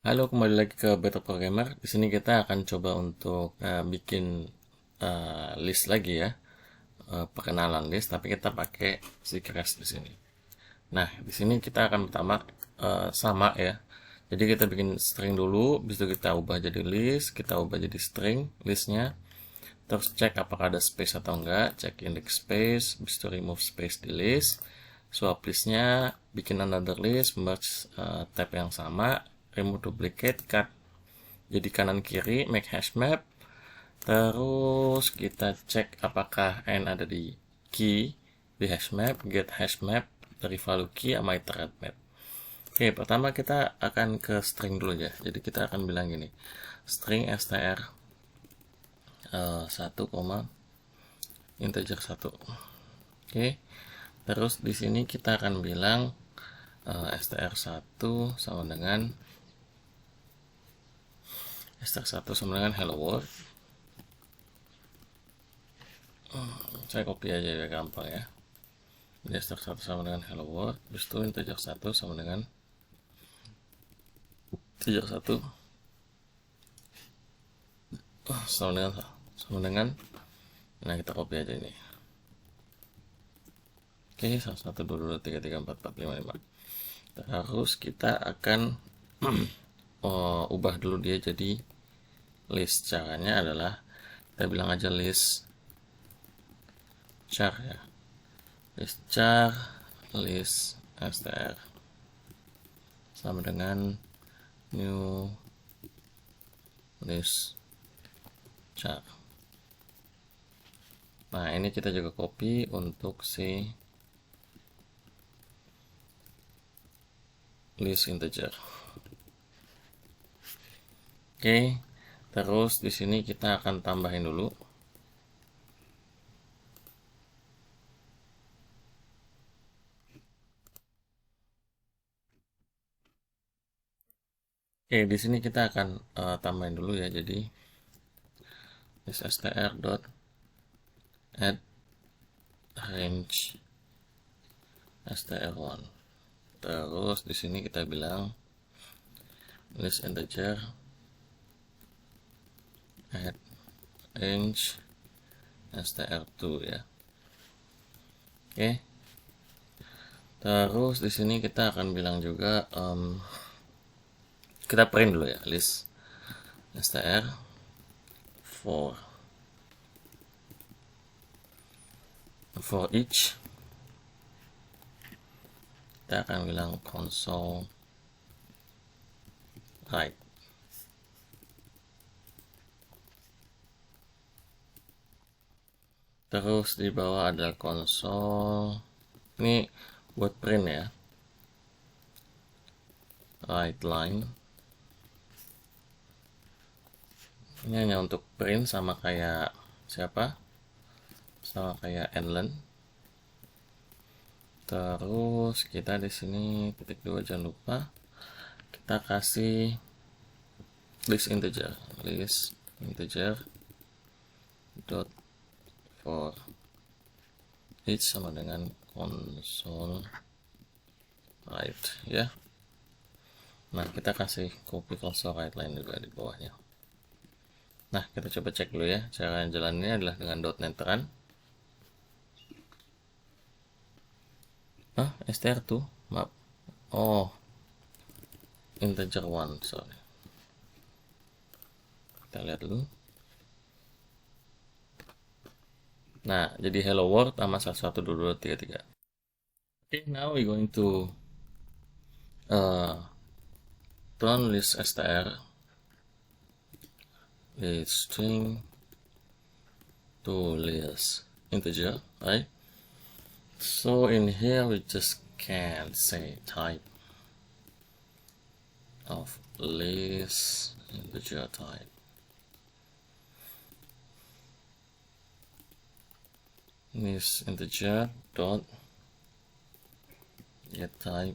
Halo, kembali lagi ke Better Programmer. Di sini kita akan coba untuk bikin list lagi ya, perkenalan list, tapi kita pakai CSS di sini. Nah, di sini kita akan pertama sama ya. Jadi kita bikin string dulu, bis itu kita ubah jadi list, kita ubah jadi string listnya. Terus cek apakah ada space atau enggak, cek index space, bis itu remove space di list. Swap listnya, bikin another list, merge tab yang sama, remove duplicate, cut jadi kanan kiri, make hash map. Terus kita cek apakah n ada di key di hash map, get hash map dari value key sama iterate map. Oke, pertama kita akan ke string dulu ya. Jadi kita akan bilang gini, string str 1, integer 1. Oke. Terus di sini kita akan bilang str1 sama dengan str1 sama dengan hello world. Saya copy aja ya, gampang ya. Jadi str1 sama dengan hello world, terus itu integer 1 sama dengan integer 1 sama dengan nah kita copy aja ini. Oke, 1 2 2 3 3 4 4 5 5. Terus kita akan ubah dulu dia jadi list. Caranya adalah kita bilang aja list char ya, list char list str sama dengan new list char. Nah, ini kita juga copy untuk si list integer. Oke, terus di sini kita akan tambahin dulu. Oke, di sini kita akan tambahin dulu ya. Jadi list str dot add range str1. Terus di sini kita bilang list integer add range str2 ya. Oke. Terus di sini kita akan bilang juga kita print dulu ya, list str for each. Kita akan bilang console write. Terus di bawah ada console, ini buat print ya, write line. Ini hanya untuk print, sama kayak siapa, sama kayak endlen. Terus kita di sini titik 2, jangan lupa kita kasih list integer dot for each sama dengan console write ya. Nah, kita kasih copy console write line juga di bawahnya. Nah, kita coba cek dulu ya. Cara jalannya adalah dengan .NET run. str2, maaf. Oh, integer 1, sorry. Kita lihat dulu. Nah, jadi hello world sama 1 2 2 3 3. Okay, now we going to turn list str list string to list integer, right? So in here we just can say type of list integer type. List integer dot get type.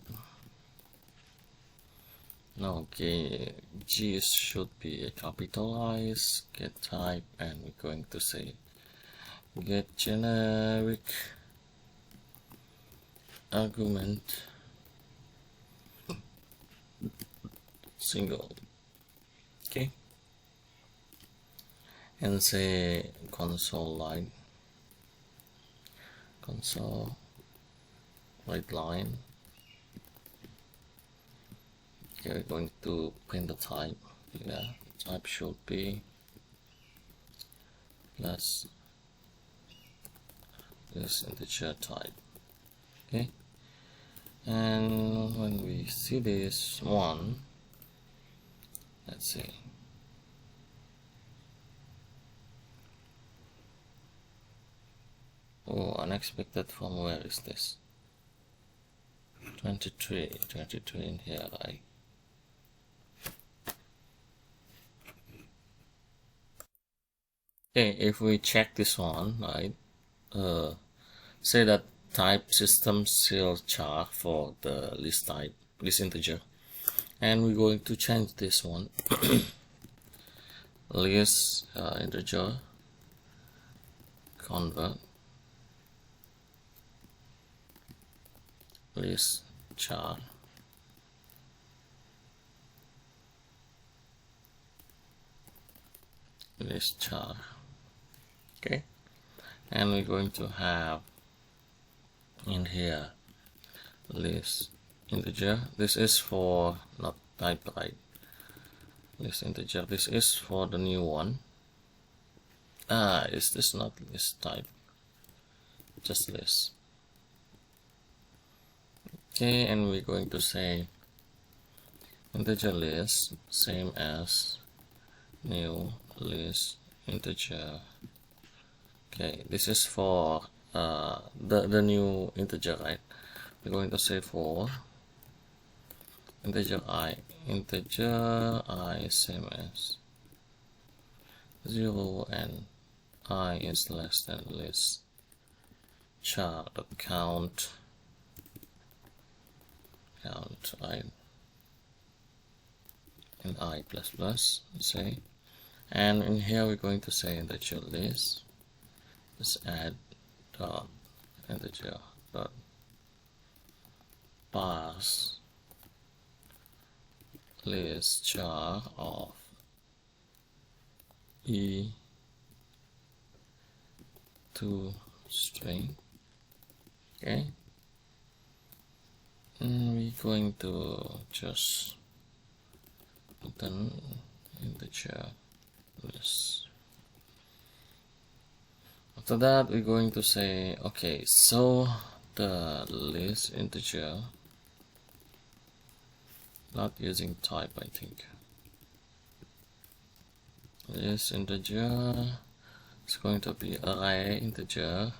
Okay, G should be capitalized, get type, and we're going to say get generic argument single. Okay, and say console line Okay, we're going to print the type. Yeah, type should be plus this integer type. Okay, and when we see this one, let's see. Oh, unexpected from where is this? 23 in here, right? Okay, if we check this one, right, say that type system still char for the list type, list integer, and we're going to change this one. List integer convert list char okay, and we're going to have in here list integer. This is for not type, right? List integer, this is for the new one. Is this not list type, just list? Okay, and we're going to say integer list same as new list integer. Okay, this is for the new integer, right? We're going to say for integer I same as 0 and I is less than list char count I and I plus plus, say, and in here we're going to say integer list. Let's add dot integer dot parse list char of e to string. Okay, and we're going to just then integer list. After that, we're going to say, okay, so the list integer, not using type, I think. List integer is going to be array integer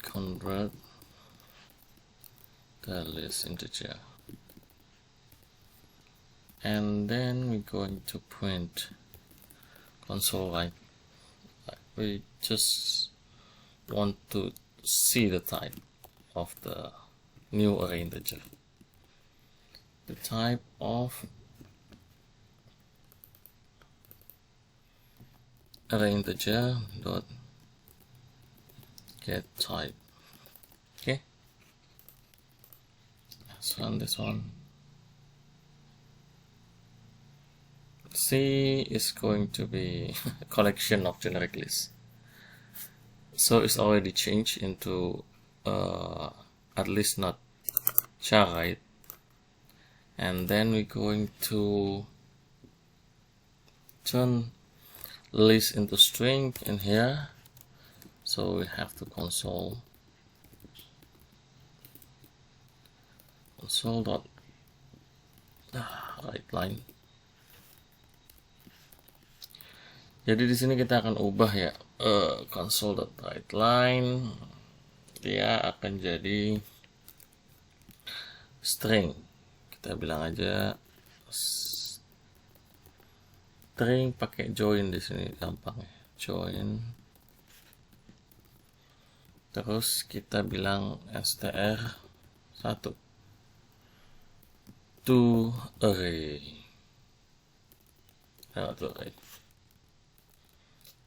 convert the list integer, and then we're going to print console line. We just want to see the type of the new array integer. The type of array integer dot get type. Okay, let's run this one. C is going to be a collection of generic lists, so it's already changed into at least not char, right? And then we're going to turn list into string in here, so we have to console dot write line. Jadi di sini kita akan ubah ya, console.writeLine dia akan jadi string. Kita bilang aja string pakai join di sini, gampang ya, join. Terus kita bilang str1 to array. To array.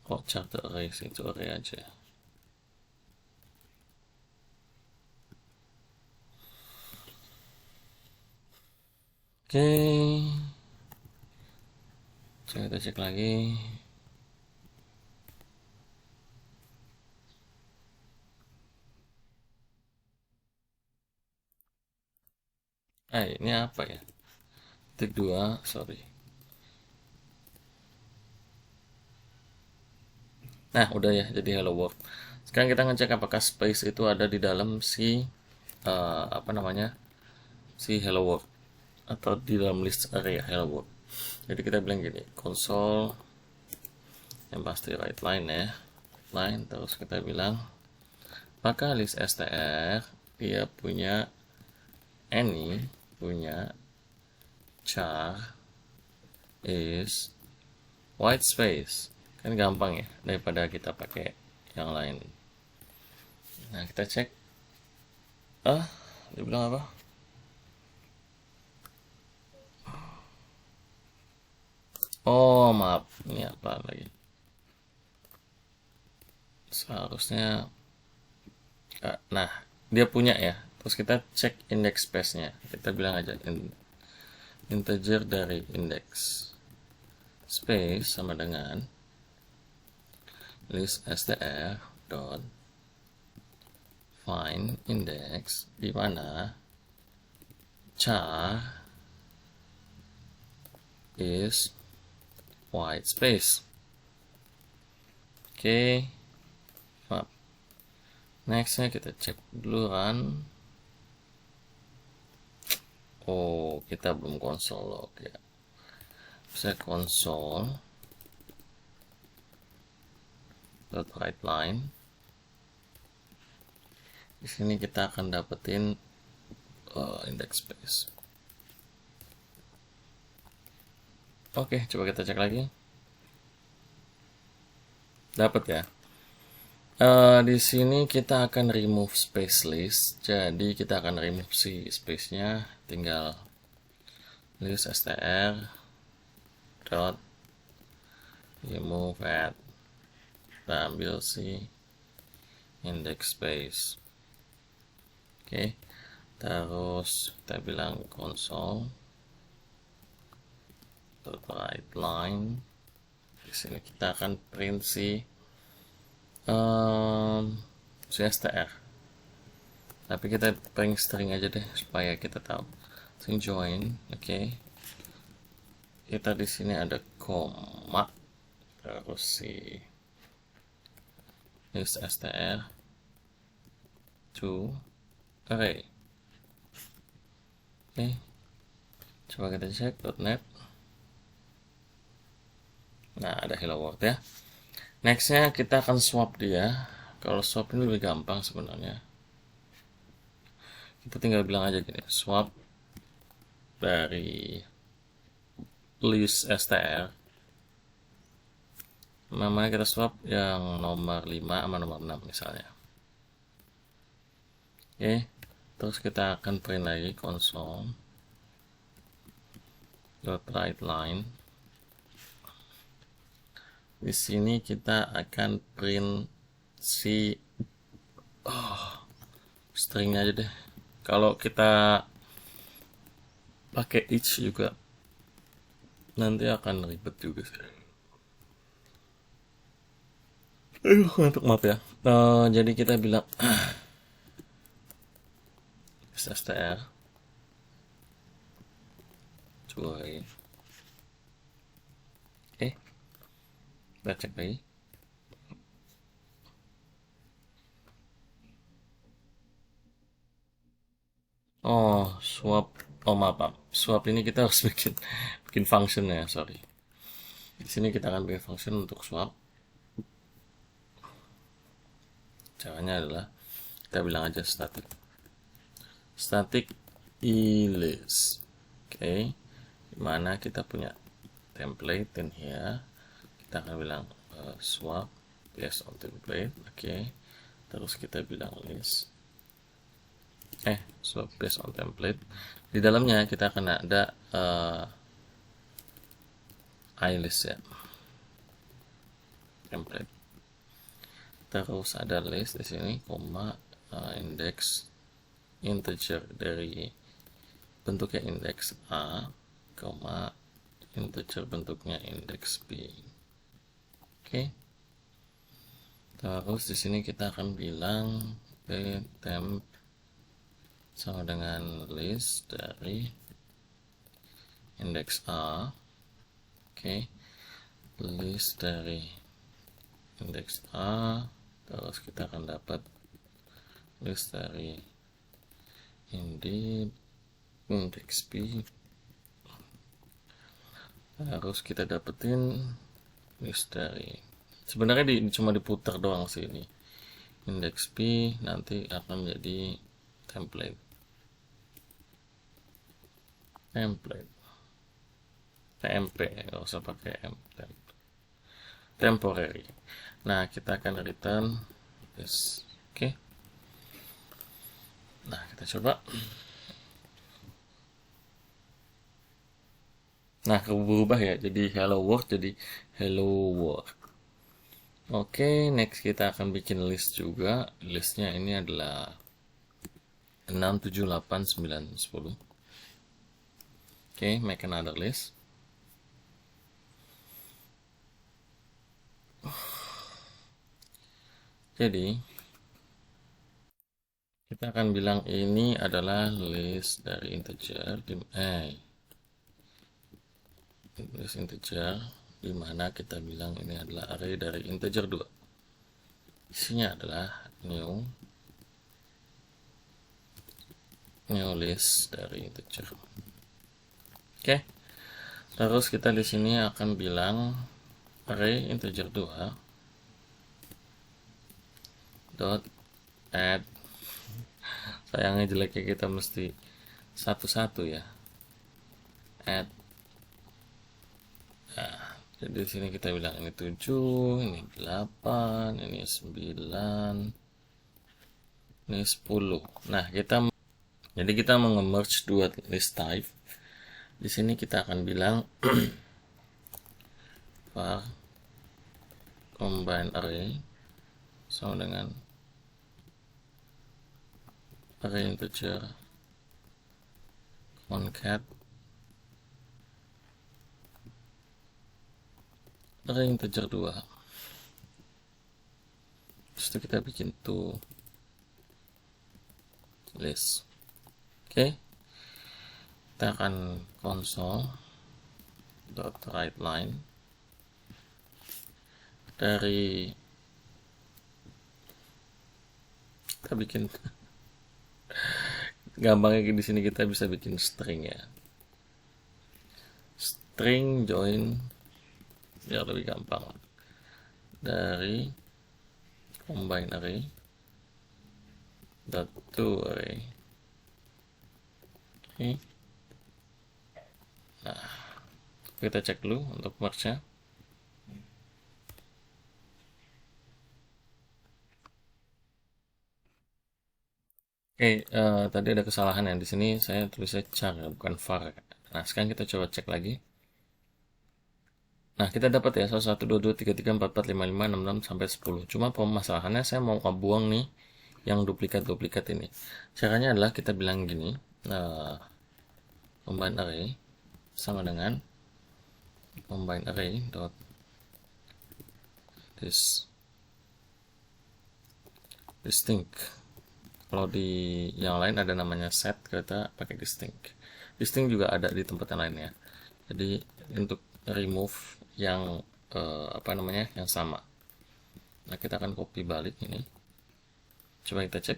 Kok chart array sih, itu array aja. Oke, coba kita cek lagi. Ini apa ya? Titik 2, sorry. Nah, udah ya, jadi hello world. Sekarang kita ngecek apakah space itu ada di dalam si apa namanya, si hello world atau di dalam list area hello world. Jadi kita bilang gini, console yang pasti right line ya, line, terus kita bilang apakah list str dia punya punya char is white space. Kan gampang ya daripada kita pakai yang lain. Nah, kita cek. Dia bilang apa? Oh, maaf. Ini apa lagi? Seharusnya nah, dia punya ya. Terus kita cek index space-nya. Kita bilang aja integer dari index space sama dengan list str dot find index, di mana char is white space. Oke, maaf. Nextnya kita cek dulu run. Oh, kita belum konsol log ya. Bisa konsol dot write line. Di sini kita akan dapetin index space. Oke, coba kita cek lagi. Dapat ya. Di sini kita akan remove space list. Jadi kita akan remove si space-nya. Tinggal list str dot remove at. Kita ambil si index space. Oke. Terus kita bilang console dot write line. Di sini kita akan print si str, tapi kita print string aja deh supaya kita tahu. String join, oke. Kita di sini ada koma, terus si list str to array. Oke, coba kita cek .net. Nah, ada hello world ya. Nextnya kita akan swap dia. Kalau swap ini lebih gampang sebenarnya. Kita tinggal bilang aja gini, swap dari list str. Namanya kita swap yang nomor 5 sama nomor 6 misalnya. Oke, terus kita akan print lagi console dot write line. Di sini kita akan print si string aja deh. Kalau kita pakai each juga nanti akan ribet juga sih. Untuk maaf ya. Jadi kita bilang str cuy. Kita cek lagi. Swap. Maaf. Swap ini kita harus bikin function ya, sorry. Di sini kita akan bikin function untuk swap. Caranya adalah kita bilang aja static list. Oke. Dimana kita punya template in here. Kita akan bilang swap based on template. Oke. Terus kita bilang list swap based on template. Di dalamnya kita akan ada ilist ya, template. Terus ada list di sini, koma index integer dari bentuknya index a, koma integer bentuknya index b. Oke. Terus di sini kita akan bilang temp sama dengan list dari index a. Oke. List dari index a, terus kita akan dapat list dari index b, harus kita dapetin list dari, sebenarnya cuma diputar doang sih ini index b, nanti akan menjadi template tmp, nggak usah pakai temporary. Nah, kita akan return this. Oke. Nah, kita coba. Nah, berubah ya, jadi hello world jadi hello world. Oke, next kita akan bikin list juga. Listnya ini adalah 6, 7, 8, 9, 10. Oke, make another list. Jadi kita akan bilang ini adalah list dari integer list integer, dimana kita bilang ini adalah array dari integer 2. Isinya adalah new list dari integer. Oke. Terus kita di sini akan bilang array integer 2 dot add, sayangnya jeleknya kita mesti satu-satu ya, add. Nah, jadi di sini kita bilang ini 7, ini 8, ini 9, ini 10. Nah, jadi kita mau nge-merge dua list type. Di sini kita akan bilang var combine array sama dengan array integer concat array integer 2. Terus itu kita bikin to list. Oke. Kita akan console dot write line dari, kita bikin gampangnya di sini kita bisa bikin string ya, string join biar lebih gampang, dari combine array dot to array. Oke. Nah, kita cek dulu untuk merge-nya. Oke, tadi ada kesalahan ya, di sini saya tulisnya char bukan var. Nah, sekarang kita coba cek lagi. Nah, kita dapat ya 1, 1, 2, 2, 3, 3, 4, 4, 5, 5, 6, 6 sampai 10. Cuma permasalahannya saya mau buang nih yang duplikat-duplikat ini. Caranya adalah kita bilang gini, combine array sama dengan combine array dot distinct. Kalau di yang lain ada namanya set, kita pakai distinct. Distinct juga ada di tempat yang lain ya. Jadi untuk remove yang yang sama. Nah, kita akan copy balik ini. Coba kita cek.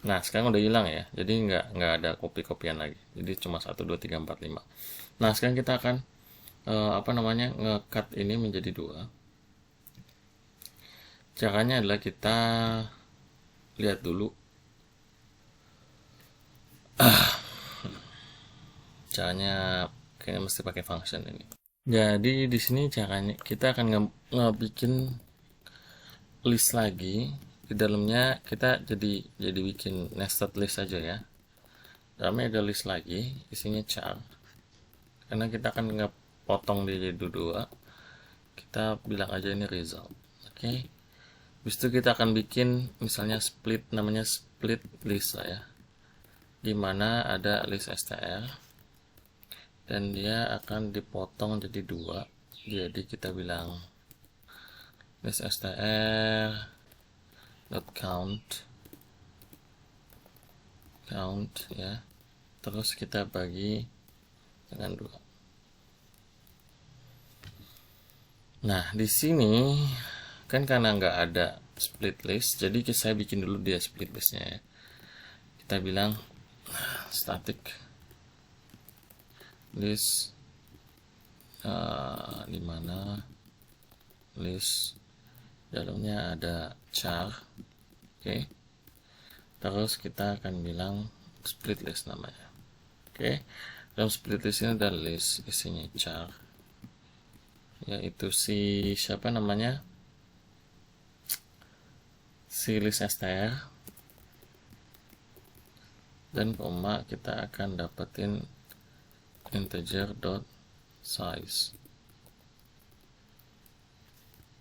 Nah, sekarang udah hilang ya. Jadi nggak ada copy-copyan lagi. Jadi cuma 1, 2, 3, 4, 5. Nah, sekarang kita akan nge-cut ini menjadi 2. Caranya adalah kita lihat dulu. Caranya kayaknya mesti pakai function ini. Jadi di sini caranya kita akan ngebikin list lagi. Di dalamnya kita jadi bikin nested list aja ya. Dalamnya ada list lagi, isinya char. Karena kita akan ngepotong dia jadi 2. Kita bilang aja ini result. Oke. Habis itu kita akan bikin misalnya split, namanya split list lah ya. di mana ada list str dan dia akan dipotong jadi 2. Jadi kita bilang list str dot count ya, terus kita bagi dengan 2. Nah, di sini kan karena nggak ada split list, jadi saya bikin dulu dia split listnya ya. Kita bilang static list di mana list dalamnya ada char. Oke. Terus kita akan bilang split list namanya. Oke. Dalam split list ini ada list isinya char, yaitu si siapa namanya, si list str, dan koma kita akan dapetin integer dot size.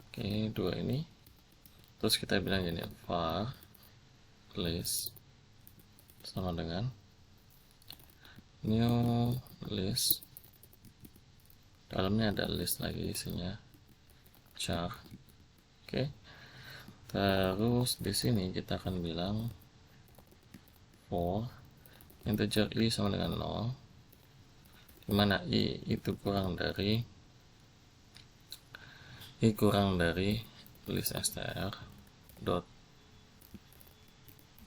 Oke, 2 ini. Terus kita bilang gini, var list sama dengan new list, dalamnya ada list lagi isinya char. Oke. Terus di sini kita akan bilang for integer i sama dengan 0, dimana i itu kurang dari list str dot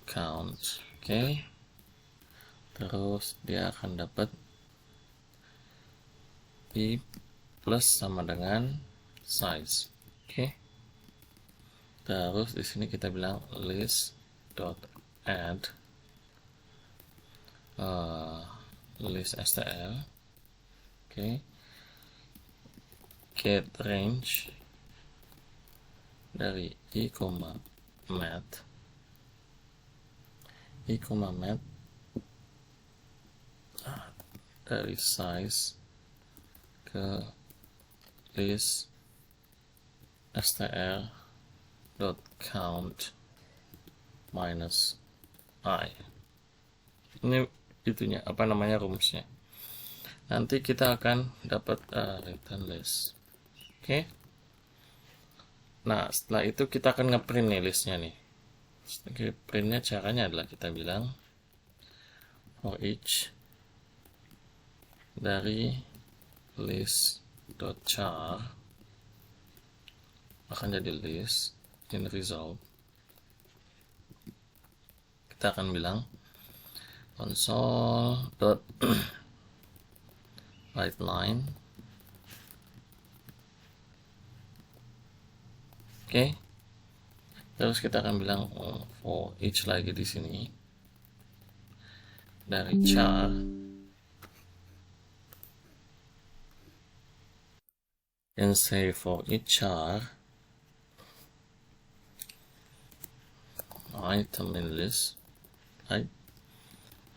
count. Oke. Terus dia akan dapat i plus sama dengan size. Oke. Terus di sini kita bilang list dot add list str. Oke. Get range dari i, mat dari size ke list str dot count minus I. Ini itunya, apa namanya, rumusnya. Nanti kita akan dapat return list. Oke. Nah, setelah itu kita akan ngeprint nih listnya nih. Printnya caranya adalah kita bilang for each dari list.char akan jadi list in result. Kita akan bilang console dot write line. Oke. Terus kita akan bilang for each lagi di sini dari char and say for each char item in list, right?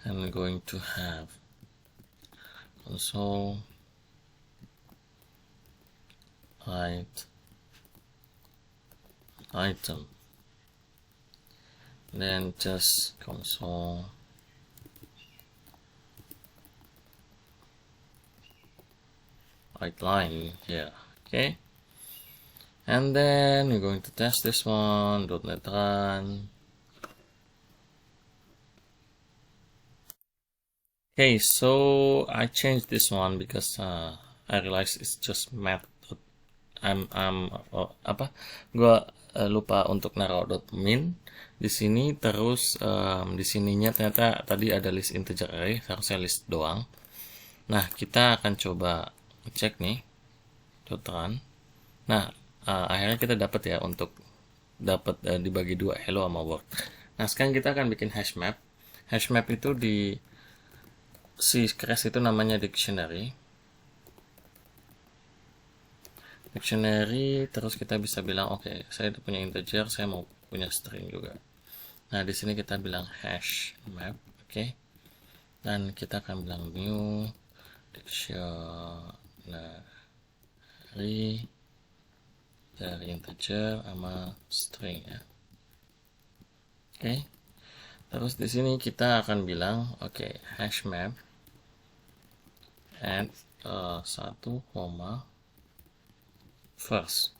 I'm going to have console item, then just console write line here. Okay, and then we're going to test this one. .NET Run. Okay, so I changed this one because I realized it's just math. Gua lupa untuk naruh .min di sini. Terus di sininya ternyata tadi ada list integer array, harusnya list doang. Nah, kita akan coba cek nih .run. Nah, akhirnya kita dapat ya, untuk dapat dibagi 2 hello sama world. Nah, sekarang kita akan bikin hash map. Hash map itu di si crash itu namanya dictionary. Terus kita bisa bilang oke, saya punya integer, saya mau punya string juga. Nah, di sini kita bilang hash map, oke. Dan kita akan bilang new dictionary dari integer sama string ya. Oke. Terus di sini kita akan bilang oke, hash map add 1, first.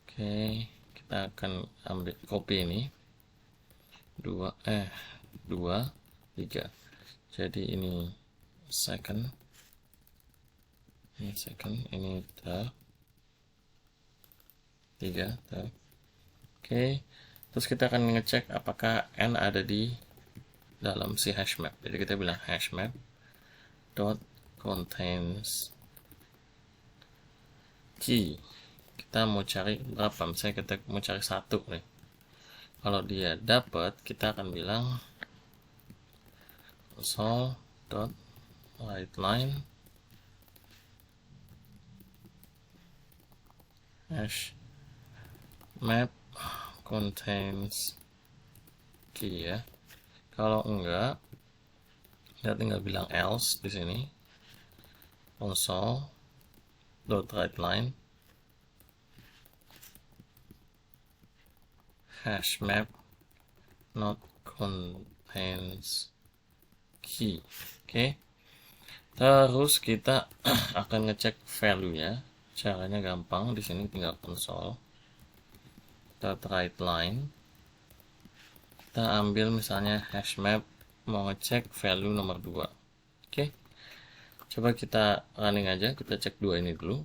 Oke, kita akan ambil copy ini 2 3. Jadi ini second, ini third, 3 third. Oke, terus kita akan ngecek apakah n ada di dalam si hash map. Jadi kita bilang hash map dot contains key. Kita mau cari berapa? Misalnya kita mau cari 1 nih. Kalau dia dapat, kita akan bilang console dot write line hash map contains key ya. Kalau enggak, kita tinggal bilang else di sini. Console dot write line hash map not contains key. Oke. Terus kita akan ngecek value-nya. Caranya gampang, di sini tinggal console dot write line. Kita ambil misalnya hash map, mau ngecek value nomor 2. Oke. Coba kita running aja, kita cek 2 ini dulu.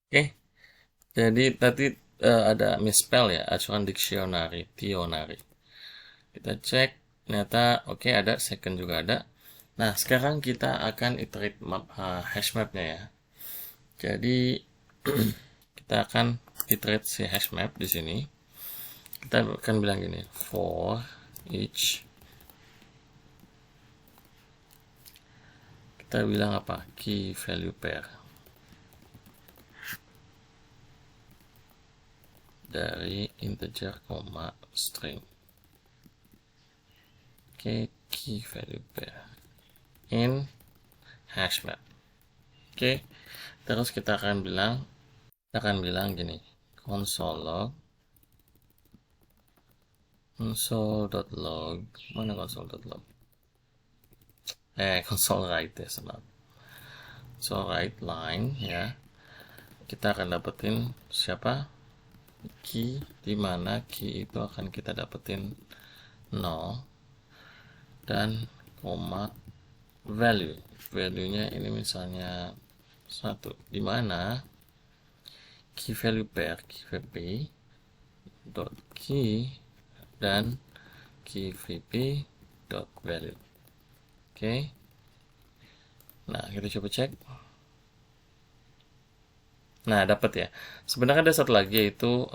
Oke. Jadi tadi ada misspell ya, acuan dictionary, tionary. Kita cek, ternyata oke, ada second juga ada. Nah, sekarang kita akan iterate hash mapnya ya. Jadi kita akan iterate si hash map di sini. Kita akan bilang gini, for each, kita bilang apa, key value pair dari integer, string. Oke, key value pair in hash map. Oke, terus kita akan bilang gini, console.log, mana console.log? Console write ya, sebab console write line ya. Kita akan dapetin siapa? Key, dimana key itu akan kita dapetin 0 dan value-nya ini misalnya 1, dimana key value pair vp dot key dan key vp dot value. Oke. Nah, kita coba cek. Nah, dapat ya. Sebenarnya ada satu lagi, yaitu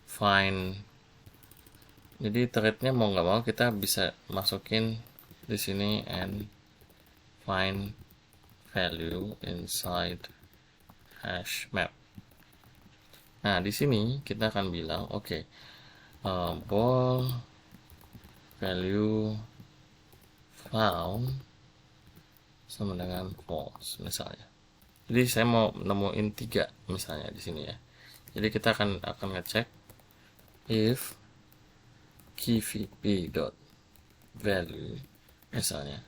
find. Jadi threadnya mau nggak mau kita bisa masukin di sini and find value inside hash map. Nah, di sini kita akan bilang oke, ball value found sama dengan false misalnya. Jadi saya mau nemuin 3 misalnya di sini ya. Jadi kita akan ngecek if key vp dot value misalnya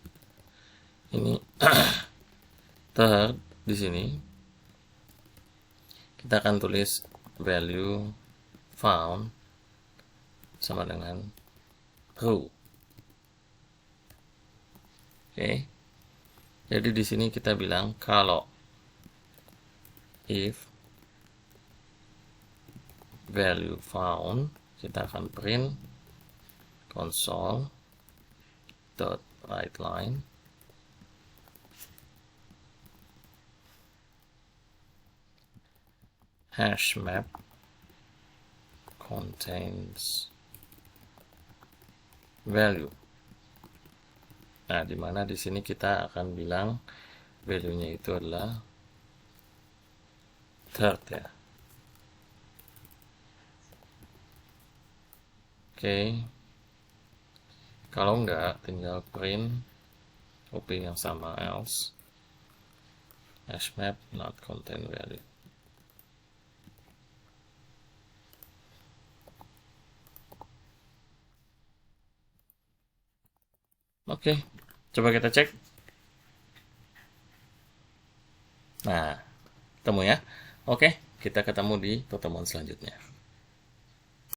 ini third, di sini kita akan tulis value found sama dengan true. Oke. Jadi di sini kita bilang kalau if value found, kita akan print console dot write line hash map contains value. Nah, dimana di sini kita akan bilang value-nya itu adalah third ya. Oke. Kalau enggak, tinggal print copy yang sama else hash map not contain value. Oke, coba kita cek. Nah, ketemu ya. Oke, kita ketemu di pertemuan selanjutnya.